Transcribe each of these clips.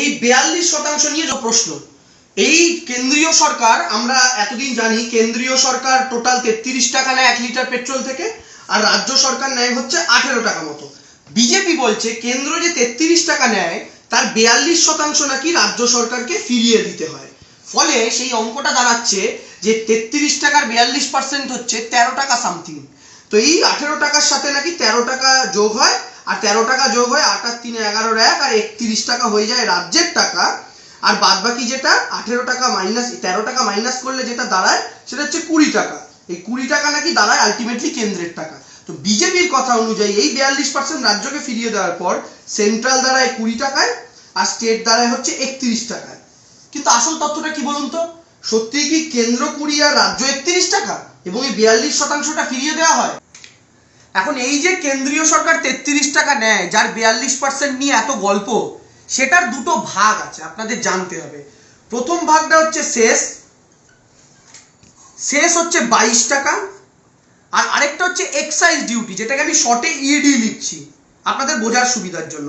এই 42% নিয়ে যে প্রশ্ন, এই কেন্দ্রীয় সরকার, আমরা এতদিন জানি কেন্দ্রীয় সরকার টোটাল 33 টাকা নেয় 1 লিটার পেট্রোল থেকে, আর রাজ্য সরকার নেয় হচ্ছে 18 টাকা মতো। বিজেপি বলছে কেন্দ্র যে 33 টাকা নেয় তার 42% নাকি রাজ্য সরকারকে ফিরিয়ে দিতে হয়। ফলে সেই অঙ্কটা দাঁড়াচ্ছে যে 33 টাকার 42% হচ্ছে 13 টাকা সামথিং। তো এই 18 টাকার সাথে নাকি 13 টাকা যোগ হয়, আর 13 টাকা যোগ হয় 8 আর 3 11 এক, আর 31 টাকা হয়ে যায় রাজ্যের টাকা। আর বাদ বাকি যেটা 18 টাকা মাইনাস 13 টাকা মাইনাস করলে যেটা দাঁড়ায় সেটা হচ্ছে 20 টাকা। এই 20 টাকা নাকি দাঁড়ায় আলটিমেটলি কেন্দ্রের টাকা। তো বিজেপির কথা অনুযায়ী এই 42% রাজ্যকে ফিরিয়ে দেওয়ার পর সেন্ট্রাল দাঁড়ায় 20 টাকায় আর স্টেট দাঁড়ায় হচ্ছে 31 টাকায়। কিন্তু আসল তথ্যটা কি বলুন তো, সত্যি কি কেন্দ্র 20 আর রাজ্য 31 টাকা এবং এই 42%টা ফিরিয়ে দেওয়া হয়? এখন এই যে কেন্দ্রীয় সরকার 33 টাকা নেয়, যার 42% নিয়ে এত গল্প, সেটার দুটো ভাগ আছে, আপনাদের জানতে হবে। প্রথম ভাগটা হচ্ছে শেষ হচ্ছে 22 টাকা, আর আরেকটা হচ্ছে এক্সাইজ ডিউটি, যেটাকে আমি শর্টে ইডি লিখছি আপনাদের বোঝার সুবিধার জন্য।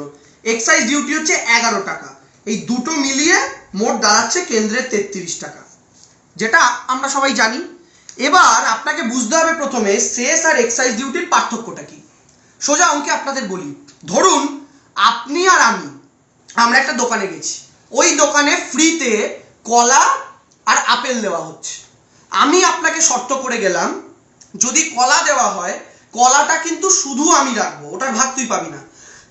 এক্সাইজ ডিউটি হচ্ছে 11 টাকা। এই দুটো মিলিয়ে মোট দাঁড়াচ্ছে কেন্দ্রের 33 টাকা, যেটা আমরা সবাই জানি। এবার আপনাকে বুঝতে হবে প্রথমে সেস আর এক্সাইজ ডিউটির পার্থক্যটা কি। সোজা অঙ্কে আপনাদের বলি, ধরুন আপনি আর আমরা একটা দোকানে গেছি, ওই দোকানে ফ্রিতে কলা আর আপেল দেওয়া হচ্ছে। আমি আপনাকে শর্ত করে গেলাম, যদি কলা দেওয়া হয় কলাটা কিন্তু শুধু আমি রাখবো, ওটার ভাগ তুই পাবি না।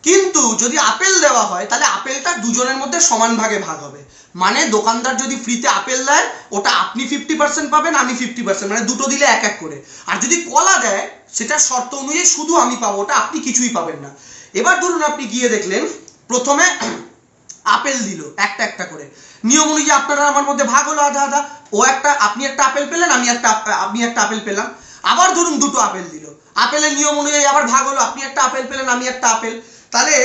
কিন্তু যদি আপেল দেওয়া হয় তাহলে আপেলটা দুজনের মধ্যে সমান ভাগে ভাগ হবে। মানে দোকানদার যদি ফ্রিতে আপেল দেয় ওটা আপনি 50% পাবেন, আমি 50%, মানে দুটো দিলে এক এক করে। আর যদি কলা দেয় সেটা শর্ত অনুযায়ী শুধু আমি পাবো, ওটা আপনি কিছুই পাবেন না। এবার ধরুন আপনি গিয়ে দেখলেন প্রথমে আপেল দিল একটা একটা করে, নিয়ম অনুযায়ী আপনারা আমার মধ্যে ভাগ হলো আধা আধা। আপনি একটা আপেল পেলেন, আমি একটা আপেল পেলাম। আবার ধরুন দুটো আপেল দিল, আপেলের নিয়ম অনুযায়ী আবার ভাগ হলো, আপনি একটা আপেল পেলেন, আমি একটা আপেল। তাহলে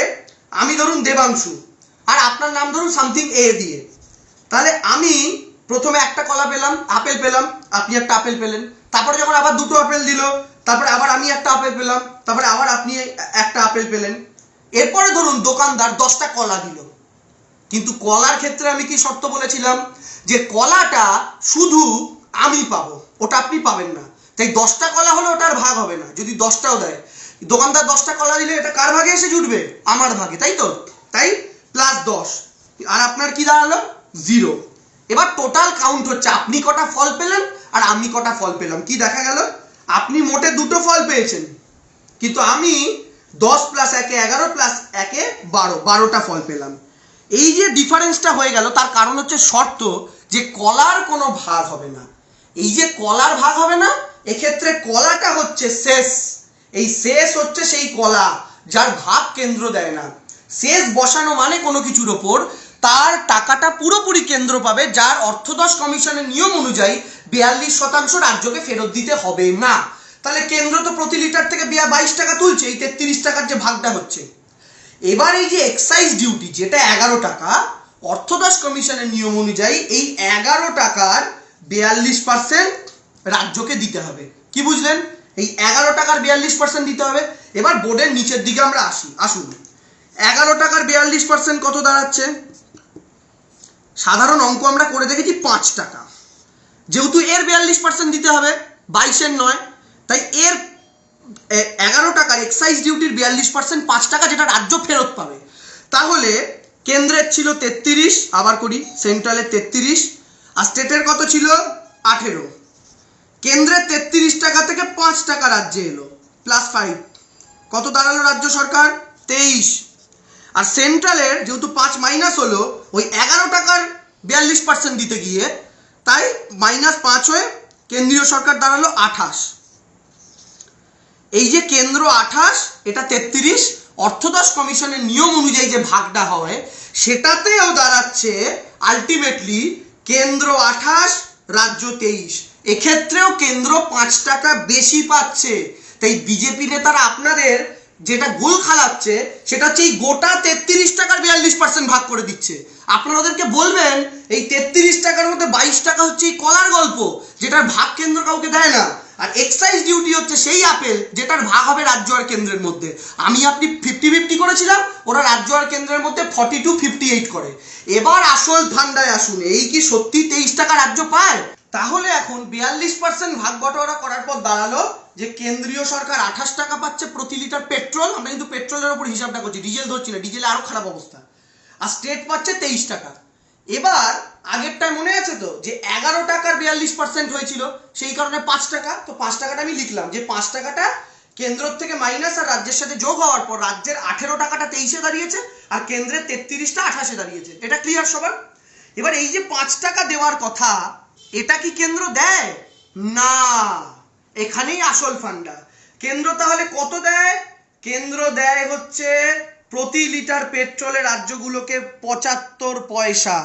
আমি ধরুন দেবাংশু আর আপনার নাম ধরুন সামথিং এ দিয়ে, তাহলে আমি প্রথমে একটা কলা পেলাম, আপেল পেলাম, আপনি একটা আপেল পেলেন। তারপরে যখন আবার দুটো আপেল দিল, তারপরে আবার আমি একটা আপেল পেলাম, তারপরে আবার আপনি একটা আপেল পেলেন। এরপরে ধরুন দোকানদার 10টা কলা দিল, কিন্তু কলার ক্ষেত্রে আমি কি শর্ত বলেছিলাম যে কলাটা শুধু আমি পাবো, ওটা আপনি পাবেন না। তাই 10টা কলা হলে ওটার ভাগ হবে না। যদি 10টাও দেয়, দোকানদার 10টা কলা দিলে এটা কার ভাগে এসে জুটবে? আমার ভাগে, তাই তো? তাই +10, আর আপনার কি দাঁড়ালো? 0। এবার টোটাল কাউন্ট হচ্ছে আপনি কটা ফল পেলেন আর আমি কটা ফল পেলাম। কি দেখা গেল? আপনি মোটে দুটো ফল পেয়েছেন, কিন্তু আমি 10 + 1 11 + 1 12টা ফল পেলাম। এই যে ডিফারেন্সটা হয়ে গেল তার কারণ হচ্ছে শর্ত যে কলার কোনো ভাগ হবে না। এই যে কলার ভাগ হবে না, এক্ষেত্রে কলাটা হচ্ছে শেষ। এই শেষ হচ্ছে সেই কলা যার ভাগ কেন্দ্র দেয় না। শেষ বসানো মানে কোনো কিছুর ওপর তার টাকাটা পুরোপুরি কেন্দ্র পাবে, যার অর্থদশ কমিশনের নিয়ম অনুযায়ী 42% রাজ্যকে ফেরত দিতে হবে না। তাহলে কেন্দ্র তো প্রতি লিটার থেকে 22 টাকা তুলছে, এই 33 টাকার যে ভাগটা হচ্ছে। এবার এই যে এক্সাইজ ডিউটি যেটা 11 টাকা, অর্থদশ কমিশনের নিয়ম অনুযায়ী এই 11 টাকার 42% রাজ্যকে দিতে হবে। কি বুঝলেন? এই 11 টাকার 42% দিতে হবে। এবার বোর্ডের নিচের দিকে আমরা আসুন। 11 টাকার 42% কত দাঁড়াচ্ছে? সাধারণ অঙ্ক আমরা করে দেখেছি 5 টাকা। যেহেতু এর 42% দিতে হবে, 22-এর নয়, তাই এর 11 টাকার এক্সাইজ ডিউটির 42% 5 টাকা, যেটা রাজ্য ফেরত পাবে। তাহলে কেন্দ্রের ছিল 33, আবার করি, সেন্ট্রালের 33, আর স্টেটের কত ছিল? 18। কেন্দ্রের 33 টাকা থেকে 5 টাকা রাজ্যে এলো, +5, কত দাঁড়ালো রাজ্য সরকার? 23। আর সেন্ট্রালের যেহেতু 5 মাইনাস হলো ওই 11 টাকার 42% দিতে গিয়ে, তাই -5 হয়ে কেন্দ্রীয় সরকার দাঁড়ালো 28। এই যে কেন্দ্র 28, এটা 33, অর্থদশ কমিশনের নিয়ম অনুযায়ী যে ভাগটা হয় সেটাতেও দাঁড়াচ্ছে আলটিমেটলি কেন্দ্র 28, রাজ্য 23। এক্ষেত্রেও কেন্দ্র 5 টাকা বেশি পাচ্ছে। তাই বিজেপি নেতারা আপনাদের যেটা গোল খালাচ্ছে সেটা হচ্ছে এই গোটা 33 টাকার 42% ভাগ করে দিচ্ছে। আপনারা ওদেরকে বলবেন এই 33 টাকার মধ্যে 22 টাকা হচ্ছে এই কলার গল্প, যেটার ভাগ কেন্দ্র কাউকে দেয় না, আর এক্সাইজ ডিউটি হচ্ছে সেই আপেল যেটার ভাগ হবে রাজ্য আর কেন্দ্রের মধ্যে। আমি আপনি 50-50 করেছিলাম, ওরা রাজ্য আর কেন্দ্রের মধ্যে 42-58 করে। এবার আসল ধান্দায় আসুন, এই কি সত্যি 23 টাকা রাজ্য পায়? তাহলে এখন 42% ভাগ বটোয়ারা করার পর দাঁড়ালো যে কেন্দ্রীয় সরকার 28 টাকা পাচ্ছে প্রতি লিটার পেট্রোল, আমরা কিন্তু পেট্রোলের উপর হিসাবটা করছি, ডিজেল ধরছি না, ডিজেলে আরো খারাপ অবস্থা, আর স্টেট পাচ্ছে 23 টাকা। এবার আগেরটায় মনে আছে তো যে 11 টাকার 42% হয়েছিল, সেই কারণে 5 টাকা, তো 5 টাকাটা আমি লিখলাম যে 5 টাকাটা কেন্দ্র থেকে মাইনাস আর রাজ্যের সাথে যোগ হওয়ার পর রাজ্যের 18 টাকাটা 23-এ দাঁড়িয়েছে আর কেন্দ্রের 33টা 28-এ দাঁড়িয়েছে। এটা ক্লিয়ার সবার? এবার এই যে 5 টাকা দেওয়ার কথা, এটা কি কেন্দ্র দেয়? না, এখানেই আসল ফান্ডা। কেন্দ্র তাহলে কত দেয়? কেন্দ্র দেয় হচ্ছে প্রতি লিটার পেট্রোলে রাজ্যগুলোকে 75 পয়সা।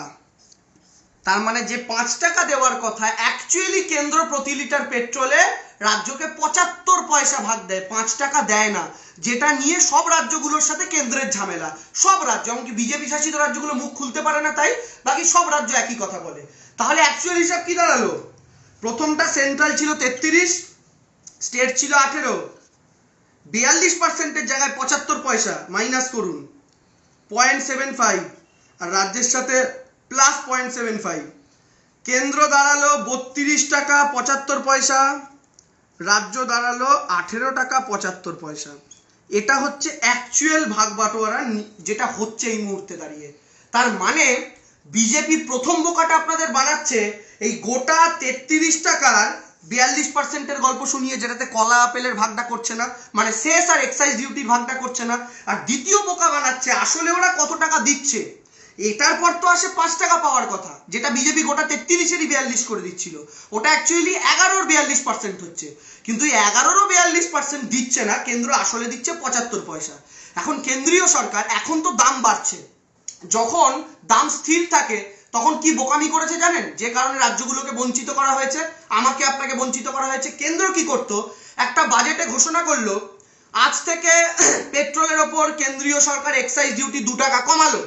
তার মানে যে 5 টাকা দেওয়ার কথা, অ্যাকচুয়ালি কেন্দ্র প্রতি লিটার পেট্রোলে রাজ্যকে 75 পয়সা ভাগ দেয়, 5 টাকা দেয় না, যেটা নিয়ে সব রাজ্যগুলোর সাথে কেন্দ্রের ঝামেলা। সব রাজ্য, এমনকি বিজেপি শাসিত রাজ্যগুলো মুখ খুলতে পারে না, তাই বাকি সব রাজ্য একই কথা বলে। তাহলে অ্যাকচুয়াল হিসাব কি দাঁড়ালো? প্রথমটা সেন্ট্রাল ছিল 33, স্টেট ছিল 18, 42%-এর জায়গায় 75 পয়সা মাইনাস করুন 0.75, আর রাজ্যের সাথে প্লাস 0.75, কেন্দ্র দাঁড়ালো 32 টাকা 75 পয়সা, রাজ্য দাঁড়ালো 18 টাকা 75 পয়সা। এটা হচ্ছে অ্যাকচুয়াল ভাগ বাটোয়ারা যেটা হচ্ছে এই মুহূর্তে দাঁড়িয়ে। তার মানে বিজেপি প্রথম বোকাটা আপনাদের বানাচ্ছে এই গোটা 33 টাকার 42%-এর গল্প শুনিয়ে, যেটাতে কলা আপেলের ভাগটা করছে না, মানে সেস আর এক্সাইজ ডিউটির ভাগটা করছে না। আর দ্বিতীয় বোকা বানাচ্ছে আসলে ওরা কত টাকা দিচ্ছে, এটার পর তো আসে 5 টাকা পাওয়ার কথা, যেটা বিজেপি গোটা 33-এরই 42 করে দিচ্ছিল, ওটা অ্যাকচুয়ালি 11-র 42% হচ্ছে। কিন্তু 11-রও 42% দিচ্ছে না, কেন্দ্র আসলে দিচ্ছে 75 পয়সা। এখন কেন্দ্রীয় সরকার, এখন তো দাম বাড়ছে, যখন দাম স্থির থাকে তখন কি বোকামি করেছে জানেন? যে কারণে রাজ্যগুলোকে বঞ্চিত করা হয়েছে, আমাকে আপনাকে বঞ্চিত করা হয়েছে। কেন্দ্র কি করতো? একটা বাজেটে ঘোষণা করলো আজ থেকে পেট্রোলের ওপর কেন্দ্রীয় সরকার এক্সাইজ ডিউটি 2 টাকা কমালো,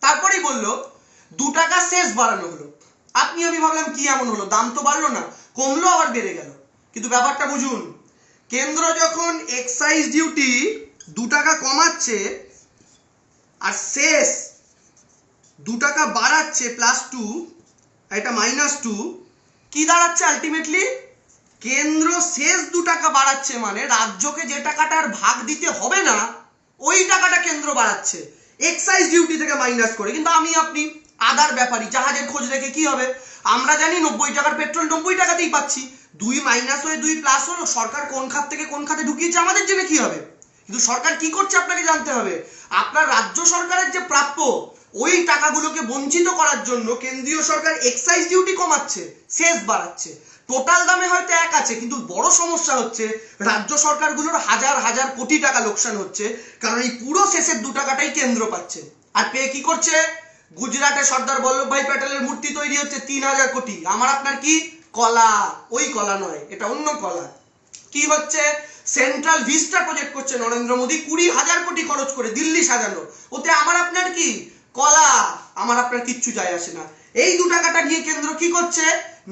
তারপরেই বললো 2 টাকা শেষ বাড়ানো হলো। আপনি আমি ভাবলাম কি এমন হলো, দাম তো বাড়লো না, কমলো আবার বেড়ে গেল। কিন্তু ব্যাপারটা বুঝুন, কেন্দ্র যখন এক্সাইজ ডিউটি 2 টাকা কমাচ্ছে আর শেষ 2 টাকা বাড়াচ্ছে +2, এটা -2, কি দাঁড়াচ্ছে আলটিমেটলি? কেন্দ্র শেষ 2 টাকা বাড়াচ্ছে মানে রাজ্যকে যে টাকাটার ভাগ দিতে হবে না ওই টাকাটা কেন্দ্র বাড়াচ্ছে এক্সাইজ ডিউটি থেকে মাইনাস করে। কিন্তু আমি আপনি আদার ব্যাপারী, জাহাজের খোঁজ রেখে কি হবে? আমরা জানি 90 টাকার পেট্রোল 90 টাকাতেই পাচ্ছি, 2 মাইনাস হয়ে 2 প্লাস হলো, সরকার কোন খাত থেকে কোন খাতে ঢুকিয়েছে আমাদের জেনে কি হবে? কিন্তু সরকার কি করছে আপনাকে জানতে হবে। আপনার রাজ্য সরকারের যে প্রাপ্য ওই টাকাগুলোকে বঞ্চিত করার জন্য কেন্দ্রীয় সরকার এক্সাইজ ডিউটি কমাচ্ছে, সেস বাড়াচ্ছে। টোটাল দামে হয়তো এক আছে, কিন্তু বড় সমস্যা হচ্ছে রাজ্য সরকারগুলোর হাজার হাজার কোটি টাকা লোকসান হচ্ছে, কারণ এই পুরো শেষের 2 টাকাটাই কেন্দ্র পাচ্ছে। আর পেয়ে কি করছে? গুজরাটে সর্দার বল্লভভাই প্যাটেলের মূর্তি তৈরি হচ্ছে 3000 কোটি, আমার আপনার কি কলা? ওই কলা নয়, এটা অন্য কলা। কি হচ্ছে? সেন্ট্রাল ভিস্টা প্রজেক্ট করছে নরেন্দ্র মোদী 20,000 কোটি খরচ করে, দিল্লি সাজানো, ওতে আমার আপনার কি কলা? আমার আপনার কিচ্ছু যায় আসে না। এই 2 টাকাটা নিয়ে কেন্দ্র কি করছে?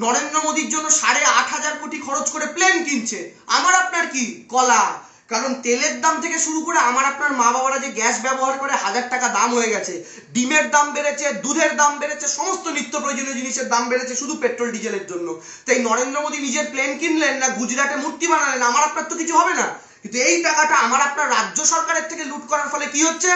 নরেন্দ্র মোদীর জন্য 8,500 কোটি খরচ করে প্লেন কিনছে, আমার আপনার কি কলা? কারণ তেলের দাম থেকে শুরু করে আমার আপনার মা বাবারা যে গ্যাস ব্যবহার করে 1000 টাকা দাম হয়ে গেছে, ডিমের দাম বেড়েছে, দুধের দাম বেড়েছে, সমস্ত নিত্য প্রয়োজনীয় জিনিসের দাম বেড়েছে শুধু পেট্রোল ডিজেলের জন্য। তাই নরেন্দ্র মোদী নিজের প্লেন কিনলেন না গুজরাটে মূর্তি বানালেন, আমার আপনার তো কিছু হবে না। কিন্তু এই টাকাটা আমার আপনার রাজ্য সরকারের থেকে লুট করার ফলে কি হচ্ছে?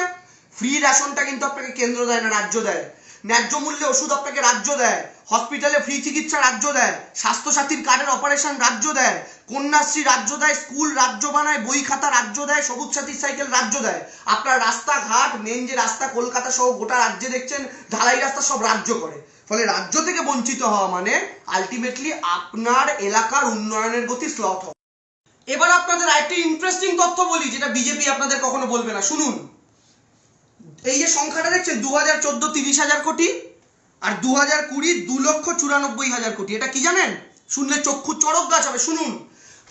ফ্রি রেশনটা কিন্তু আপনাকে কেন্দ্র দেয় না, রাজ্য দেয়। ন্যায্য মূল্যে ওষুধ আপনাকে রাজ্য দেয়, হসপিটালে ফ্রি চিকিৎসা রাজ্য দেয়, স্বাস্থ্যসাথীর কার্ডের অপারেশন রাজ্য দেয়, কন্যাশ্রী রাজ্য দেয়, স্কুল রাজ্য বানায়, বই খাতা রাজ্য দেয়, সবুজ সাথীর সাইকেল রাজ্য দেয়। আপনার রাস্তাঘাট, মেন যে রাস্তা কলকাতা সহ গোটা রাজ্যে দেখছেন ঢালাই রাস্তা সব রাজ্য করে। ফলে রাজ্য থেকে বঞ্চিত হওয়া মানে আলটিমেটলি আপনার এলাকার উন্নয়নের গতি স্লথ হয়। এবার আপনাদের আরেকটি ইন্টারেস্টিং তথ্য বলি, যেটা বিজেপি আপনাদের কখনো বলবে না, শুনুন। এই যে সংখ্যাটা দেখছেন 2014 30,000 কোটি আর 2020 2,94,000 কোটি, এটা কি জানেন? শুনলে চক্ষু চড়ক গাছ হবে। শুনুন,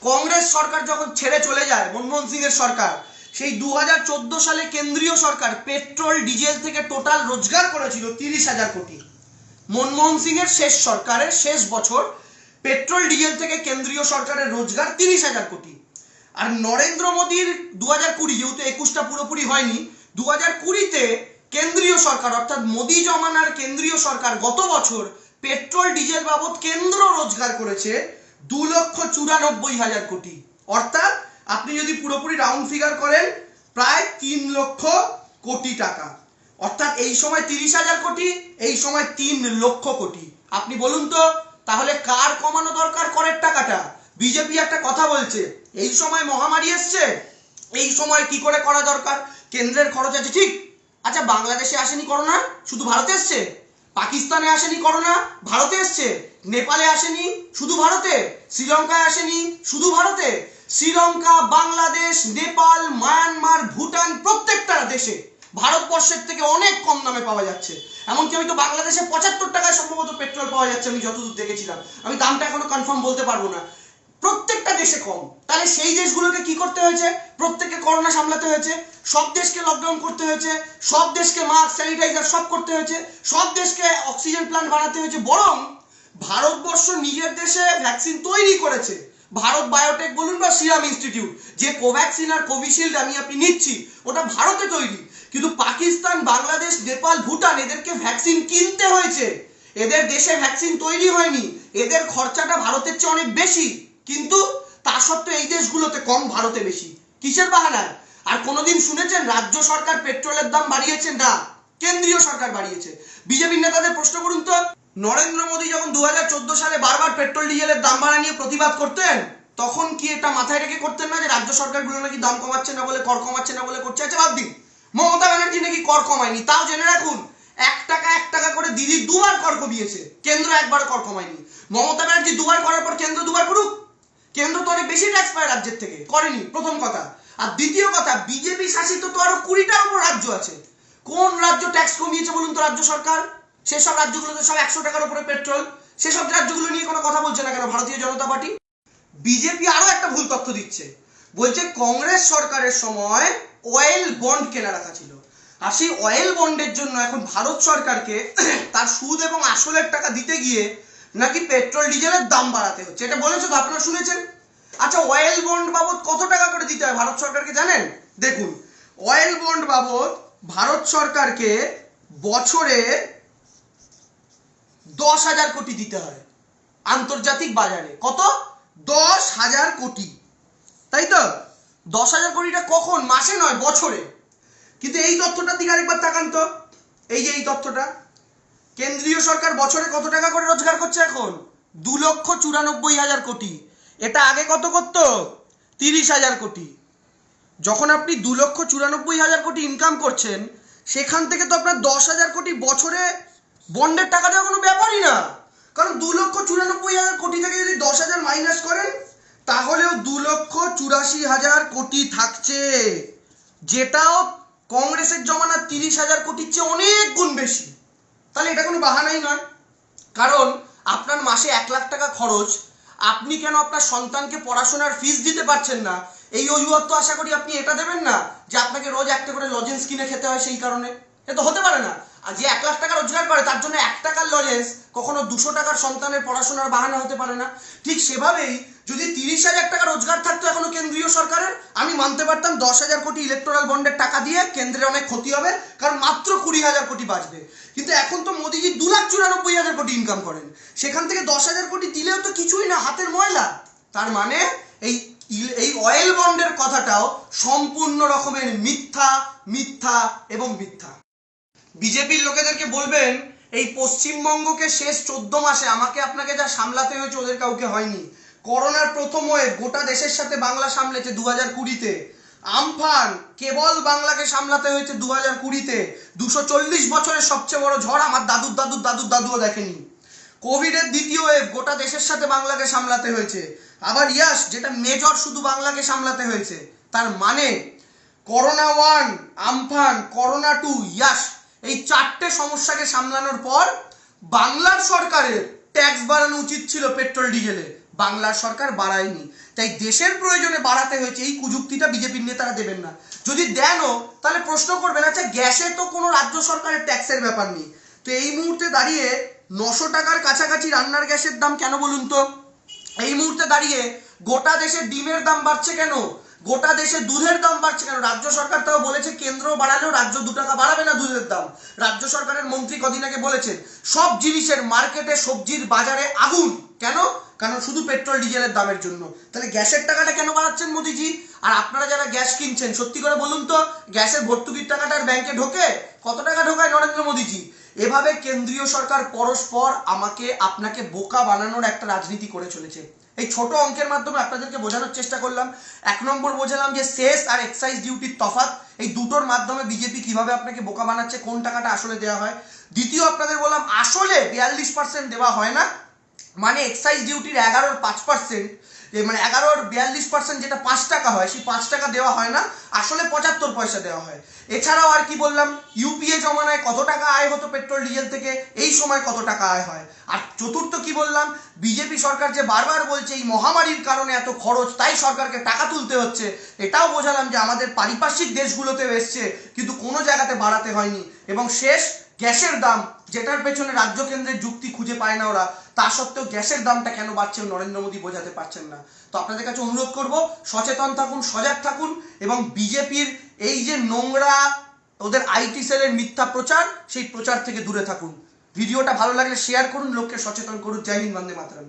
কংগ্রেস সরকার যখন ছেড়ে চলে যায় মনমোহন সিং এর সরকার, সেই 2014 সালে কেন্দ্রীয় সরকার পেট্রোল ডিজেল থেকে টোটাল রোজগার করেছিল 30,000 কোটি। মনমোহন সিং এর শেষ সরকারের শেষ বছর পেট্রোল ডিজেল থেকে কেন্দ্রীয় সরকারের রোজগার 30,000 কোটি। আর নরেন্দ্র মোদীর 2020, যেহেতু 21টা পুরোপুরি হয়নি, 2020-তে কেন্দ্রীয় সরকার অর্থাৎ মোদী জমানার কেন্দ্রীয় সরকার গত বছর পেট্রোল ডিজেল বাবদ কেন্দ্র রোজগার করেছে 2,94,000 কোটি। অর্থাৎ আপনি যদি পুরোপুরি রাউন্ড ফিগার করেন প্রায় 3 লক্ষ কোটি টাকা। অর্থাৎ এই সময় 30,000 কোটি, এই সময় 3 লক্ষ কোটি। আপনি বলুন তো তাহলে কার কমানো দরকার করের টাকাটা? বিজেপি একটা কথা বলছে, এই সময় মহামারী এসছে, এই সময় কি করে করা দরকার, কেন্দ্রের খরচ আছে ঠিক। আচ্ছা বাংলাদেশে আসেনি করোনা, শুধু ভারতে এসছে? পাকিস্তানে আসেনি করোনা, ভারতে এসছে? নেপালে আসেনি, শুধু ভারতে? শ্রীলঙ্কায় আসেনি, শুধু ভারতে? শ্রীলঙ্কা, বাংলাদেশ, নেপাল, মায়ানমার, ভুটান প্রত্যেকটা দেশে ভারতবর্ষের থেকে অনেক কম দামে পাওয়া যাচ্ছে। এমনকি আমি তো বাংলাদেশে 75 টাকায় সম্ভবত পেট্রোল পাওয়া যাচ্ছে, আমি যতদূর দেখেছিলাম। আমি দামটা এখনো কনফার্ম বলতে পারবো না। প্রত্যেকটা দেশে কম। তাহলে সেই দেশগুলোকে কি করতে হয়েছে? প্রত্যেককে করোনা সামলাতে হয়েছে, সব দেশকে লকডাউন করতে হয়েছে, সব দেশকে মাস্ক, স্যানিটাইজার সব করতে হয়েছে, সব দেশকে অক্সিজেন প্ল্যান্ট বানাতে হয়েছে। বরং ভারতবর্ষ নিজের দেশে ভ্যাকসিন তৈরি করেছে। ভারত বায়োটেক বলুন বা সিরাম ইনস্টিটিউট, যে কোভ্যাক্সিন আর কোভিশিল্ড আমি আপনি নিচ্ছি ওটা ভারতে তৈরি। কিন্তু পাকিস্তান, বাংলাদেশ, নেপাল, ভুটান এদেরকে ভ্যাকসিন কিনতে হয়েছে। এদের দেশে ভ্যাকসিন তৈরি হয়নি, এদের খরচাটা ভারতের চেয়ে অনেক বেশি। কিন্তু তা সত্ত্বেও এই দেশগুলোতে কম, ভারতে বেশি। কিসের বাহানায়? আর কোনোদিন শুনেছেন রাজ্য সরকার পেট্রোলের দাম বাড়িয়েছে? না, কেন্দ্রীয় সরকার বাড়িয়েছে। বিজেপির নেতাদের প্রশ্ন করুন তো, নরেন্দ্র মোদী যখন 2014 সালে বারবার পেট্রোল ডিজেলের দাম বাড়া নিয়ে প্রতিবাদ করতেন, তখন কি এটা মাথায় রেখে করতেন না যে রাজ্য সরকারগুলো নাকি দাম কমাচ্ছে না বলে, কর কমাচ্ছে না বলে করছে? আচ্ছা বাদ দিন, মমতা ব্যানার্জি নাকি কর কমায়নি, তাও জেনে রাখুন 1 টাকা 1 টাকা করে দিদি দুবার কর কমিয়েছে, কেন্দ্র একবার কর কমায়নি। মমতা ব্যানার্জি দুবার করার পর কেন্দ্র দুবার করুক? কেন্দ্র তো অনেক বেশি ট্যাক্স পায় রাজ্যের থেকে, করেনি, প্রথম কথা। আর দ্বিতীয় কথা, বিজেপি শাসিত তো আরো 20টার উপর রাজ্য আছে। কোন রাজ্য ট্যাক্স কমিয়েছে বলুন তো রাজ্য সরকার? সেসব রাজ্যগুলোতে সব 100 টাকার উপরে পেট্রোল। সেসব রাজ্যগুলো নিয়ে কোনো কথা বলছে না কেন ভারতীয় জনতা পার্টি? বিজেপি আরো একটা ভুল তথ্য দিচ্ছে, বলছে কংগ্রেস সরকারের সময় অয়েল বন্ড কেনা রাখা ছিল, আর সেই অয়েল বন্ডের জন্য এখন ভারত সরকারকে তার সুদ এবং আসলের টাকা দিতে গিয়ে নাকি পেট্রোল ডিজেলের দাম বাড়াতে হচ্ছে। এটা বলেছে তো, আপনারা শুনেছেন। আচ্ছা অয়েল বন্ড বাবদ কত টাকা করে দিতে হয় ভারত সরকারকে জানেন? দেখুন, অয়েল বন্ড বাবদ ভারত সরকারকে বছরে 10,000 কোটি দিতে হয় আন্তর্জাতিক বাজারে। কত? 10,000 কোটি, তাই তো? 10,000 কোটিটা কখন? মাসে নয়, বছরে। কিন্তু এই তথ্যটার দিকে আরেকবার তাকান তো, এই যে এই তথ্যটা, কেন্দ্রীয় সরকার বছরে কত টাকা করে রোজগার করছে এখন? 2,94,000 কোটি। এটা আগে কত করত? 30,000 কোটি। যখন আপনি 2,94,000 কোটি ইনকাম করছেন, সেখান থেকে তো আপনার 10,000 কোটি বছরে বন্ডের টাকা দেওয়া কোনো ব্যাপারই না। কারণ 2,94,000 কোটি থেকে যদি 10,000 মাইনাস করেন, তাহলেও 2,84,000 কোটি থাকছে, যেটাও কংগ্রেসের জমানার 30,000 কোটির চেয়ে অনেক গুণ বেশি। তাহলে এটা কোনো বাহানাই নয়। কারণ আপনার মাসে 1 লাখ টাকা খরচ, আপনি কেন আপনার সন্তানকে পড়াশোনার ফিস দিতে পারছেন না, এই অজুহাত তো আশা করি আপনি এটা দেবেন না যে আপনাকে রোজ একটা করে লজেন্স কিনে খেতে হয় সেই কারণে। এটা তো হতে পারে না। আর যে 1 লাখ টাকা রোজগার করে তার জন্য 1 টাকার লজেন্স কখনো 200 টাকার সন্তানের পড়াশোনার বাহানা হতে পারে না। ঠিক সেভাবেই যদি 30,000 টাকা রোজগার থাকতো এখনো কেন্দ্রীয় সরকারের, আমি মানতে পারতাম 10,000 কোটি ইলেকট্রাল বন্ডের টাকা দিয়ে কেন্দ্রের অনেক ক্ষতি হবে, কারণ মাত্র 20,000 কোটি বাঁচবে। কিন্তু এখন তো মোদিজি 2,94,000 কোটি ইনকাম করেন, সেখান থেকে 10,000 কোটি দিলেও তো কিছুই না, হাতের ময়লা। তার মানে এই অয়েল বন্ডের কথাটাও সম্পূর্ণ রকমের মিথ্যা, মিথ্যা এবং মিথ্যা। বিজেপির লোকেদেরকে বলবেন এই পশ্চিমবঙ্গকে শেষ 14 মাসে আমাকে আপনাকে যা সামলাতে হয়েছে ওদের কাউকে হয়নি। করোনার প্রথম ওয়েভ গোটা দেশের সাথে বাংলা সামলেছে 2020-তে। আমফান কেবল বাংলাকে সামলাতে হয়েছে 2020-তে। 240 বছরের সবচেয়ে বড় ঝড় আমার দাদুর দাদুর দাদুর দাদুও দেখেনি। কোভিডের দ্বিতীয় ওয়েভ গোটা দেশের সাথে বাংলাকে সামলাতে হয়েছে। আবার ইয়াস, যেটা মেজর শুধু বাংলাকে সামলাতে হয়েছে। তার মানে করোনা 1, আমফান, করোনা 2, ইয়াস, এই 4টে সমস্যাকে সামলানোর পর বাংলার সরকারের ট্যাক্স বাড়ানো উচিত ছিল পেট্রোল ডিজেলে, বাংলার সরকার বাড়ায়নি। তাই দেশের প্রয়োজনে বাড়াতে হয়েছে, এই কুযুক্তিটা বিজেপির নেতারা দেবেন না। যদি দেনও তাহলে প্রশ্ন করবেন আচ্ছা গ্যাসে তো কোনো রাজ্য সরকারের ট্যাক্সের ব্যাপার নেই, তো এই মুহূর্তে দাঁড়িয়ে 900 টাকার কাছাকাছি রান্নার গ্যাসের দাম কেন বলুন তো? এই মুহূর্তে দাঁড়িয়ে গোটা দেশে ডিমের দাম বাড়ছে কেন, গোটা দেশে দুধের দাম বাড়ছে কেন? রাজ্য সরকার তাও বলেছে কেন্দ্র বাড়ালেও রাজ্য 2 টাকা বাড়াবে না দুধের দাম। রাজ্য সরকারের মন্ত্রী কদিন আগে বলেছেন সব জিনিসের মার্কেটে সবজির বাজারে আগুন। কেন? কারণ শুধু পেট্রোল ডিজেলের দামের জন্য। তাহলে গ্যাসের টাকাটা কেন বাড়াচ্ছেন মোদিজি? আর আপনারা যারা গ্যাস কিনছেন সত্যি করে বলুন তো, গ্যাসের ভর্তুকির টাকাটা আর ব্যাংকে ঢোকে? কত টাকা ঢোকায় নরেন্দ্র মোদিজি? এভাবে কেন্দ্রীয় সরকার পরস্পর আমাকে আপনাকে বোকা বানানোর একটা রাজনীতি করে চলেছে। এই ছোট অঙ্কের মাধ্যমে আপনাদেরকে বোঝানোর চেষ্টা করলাম। 1 নম্বর বোঝালাম যে সেস আর এক্সাইজ ডিউটির তফাৎ, এই দুটোর মাধ্যমে বিজেপি কিভাবে আপনাকে বোকা বানাচ্ছে, কোন টাকাটা আসলে দেওয়া হয়। দ্বিতীয় আপনাদের বললাম আসলে 42% দেওয়া হয় না, মানে এক্সাইজ ডিউটির 11-র 5%, মানে 11-র 42% যেটা 5 টাকা হয়, সেই 5 টাকা দেওয়া হয় না, আসলে 75 পয়সা দেওয়া হয়। এছাড়াও আর কি বললাম, ইউপিএ জমানায় কত টাকা আয় হতো পেট্রোল ডিজেল থেকে, এই সময় কত টাকা আয় হয়। আর চতুর্থ কি বললাম, বিজেপি সরকার যে বারবার বলছে এই মহামারীর কারণে এত খরচ, তাই সরকারকে টাকা তুলতে হচ্ছে, এটাও বোঝালাম যে আমাদের পারিপার্শ্বিক দেশগুলোতে এসছে কিন্তু কোনো জায়গাতে বাড়াতে হয়নি। এবং শেষ, গ্যাসের দাম, যেটার পেছনে রাজ্য কেন্দ্রের যুক্তি খুঁজে পায় না ওরা, তা সত্ত্বেও গ্যাসের দামটা কেন বাড়ছে নরেন্দ্র মোদী বোঝাতে পারছেন না। তো আপনাদের কাছে অনুরোধ করব, সচেতন থাকুন, সজাগ থাকুন, এবং বিজেপির এই যে নোংরা ওদের আইটি সেলের মিথ্যা প্রচার, সেই প্রচার থেকে দূরে থাকুন। ভিডিওটা ভালো লাগলে শেয়ার করুন, লোককে সচেতন করুন। জয় হিন্দ, বন্দে মাতরম।